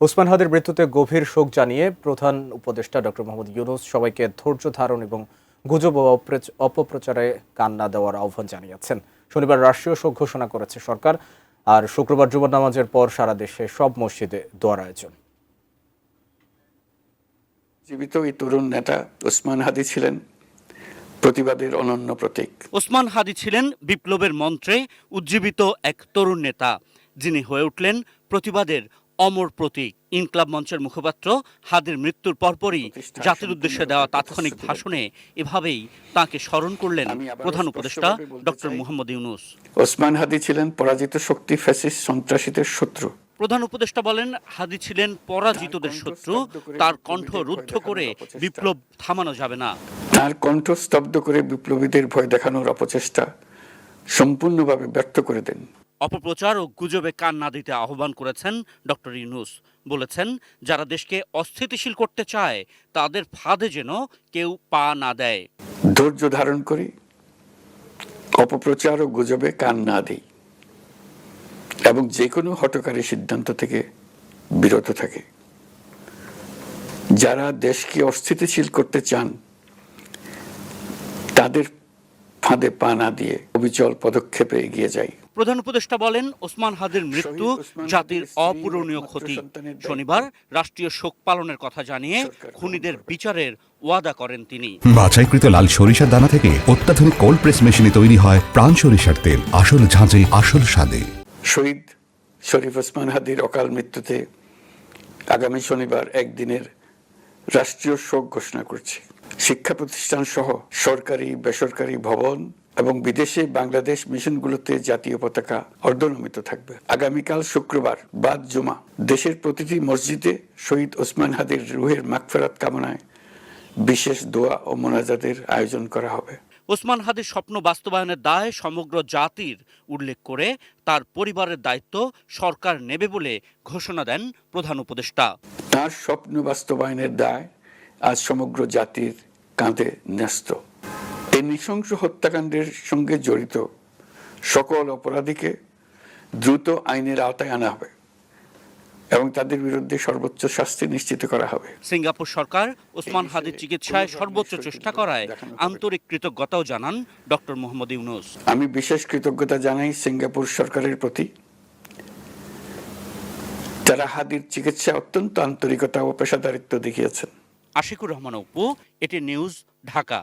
ওসমান হাদির মৃত্যুতে গভীর শোক জানিয়ে প্রধান উপদেষ্টা ডক্টর মোহাম্মদ ইউনূস সবাইকে ধৈর্য ধারণ এবং গুজব ও অপপ্রচারে কান না দেওয়ার আহ্বান জানিয়েছেন। শনিবার রাষ্ট্রীয় শোক ঘোষণা করেছে সরকার। আর শুক্রবার জুমার নামাজের পর সারা দেশে সব মসজিদে দোয়ার আয়োজন। জীবিত এই তরুণ নেতা ওসমান হাদি ছিলেন প্রতিবাদের অনন্য প্রতীক। ওসমান হাদি ছিলেন বিপ্লবের মন্ত্রে উজ্জীবিত এক তরুণ নেতা, যিনি হয়ে উঠলেন প্রতিবাদের অমর প্রতীক। ইনকলাব মঞ্চের মুখপাত্র হাদির মৃত্যুর পরপরই জাতির উদ্দেশ্যে দেওয়া তাৎক্ষণিক ভাষণে এভাবেই তাকে স্মরণ করলেন প্রধান উপদেষ্টা ডক্টর মোহাম্মদ ইউনূস। ওসমান হাদি ছিলেন পরাজিত শক্তি, ফ্যাসিস্ট সন্ত্রাসীদের শত্রু। প্রধান উপদেষ্টা বলেন, হাদি ছিলেন পরাজিতদের শত্রু, তার কণ্ঠ রুদ্ধ করে বিপ্লব থামানো যাবে না। তার কণ্ঠ স্তব্ধ করে বিপ্লবীদের ভয় দেখানোর অপচেষ্টা সম্পূর্ণভাবে ব্যর্থ করে দেন। অপপ্রচার ও গুজবে কান না দিতে আহ্বান করেছেন ডক্টর ইউনূস। বলেছেন, যারা দেশকে অস্থিতিশীল করতে চায় তাদের ফাঁদে যেন কেউ পা না দেয়। ধৈর্য ধারণ করি, অপপ্রচার ও গুজবে কান না দিই এবং যে কোনো হঠকারী সিদ্ধান্ত থেকে বিরত থাকে। যারা দেশকে অস্থিতিশীল করতে চান তাদের ফাঁদে পা না দিয়ে অবিচল পদক্ষেপে এগিয়ে যাই। প্রধান উপদেষ্টা বলেন, ওসমান হাদির মৃত্যু জাতির অপূরণীয় ক্ষতি। শনিবার রাষ্ট্রীয় শোক পালনের কথা জানিয়ে খুনিদের বিচারের ওয়াদা করেন তিনি। বাছাইকৃত লাল সরিষার দানা থেকে অত্যাধুনিক কোল্ড প্রেস মেশিনে তৈরি হয় প্রাণ সরিষার তেল, আসল ঝাঁঝে আসল স্বাদে। শহীদ শরীফ ওসমান হাদির অকাল মৃত্যুতে আগামী শনিবার একদিনের রাষ্ট্রীয় শোক ঘোষণা করছি। শিক্ষা প্রতিষ্ঠান সহ সরকারি বেসরকারি ভবন এবং বিদেশে বাংলাদেশ মিশনগুলোতে জাতীয় পতাকা অর্ধনমিত থাকবে। আগামীকাল শুক্রবার বাদ জুমা দেশের প্রতিটি মসজিদে শহীদ ওসমান হাদির রুহের মাগফিরাত কামনায় বিশেষ দোয়া ও মোনাজাতের আয়োজন করা হবে। ওসমান হাদির স্বপ্ন বাস্তবায়নের দায় সমগ্র জাতির উল্লেখ করে তার পরিবারের দায়িত্ব সরকার নেবে বলে ঘোষণা দেন প্রধান উপদেষ্টা। তার স্বপ্ন বাস্তবায়নের দায় আজ সমগ্র জাতির কাঁধে ন্যস্ত। এই নৃশংস হত্যাকাণ্ডের সঙ্গে জড়িত সকল অপরাধীকে দ্রুত আইনের আওতায় আনা হবে এবং তাদের বিরুদ্ধে সর্বোচ্চ শাস্তি নিশ্চিত করা হবে। সিঙ্গাপুর সরকার ওসমান হাদির চিকিৎসায় সর্বোচ্চ চেষ্টা করায় আন্তরিক কৃতজ্ঞতাও জানান ডক্টর মোহাম্মদ ইউনূস। আমি বিশেষ কৃতজ্ঞতা জানাই সিঙ্গাপুর সরকারের প্রতি। তারা হাদির চিকিৎসায় অত্যন্ত আন্তরিকতা ও পেশাদারিত্ব দেখিয়েছেন। আশিকুর রহমান অপু, এটি নিউজ, ঢাকা।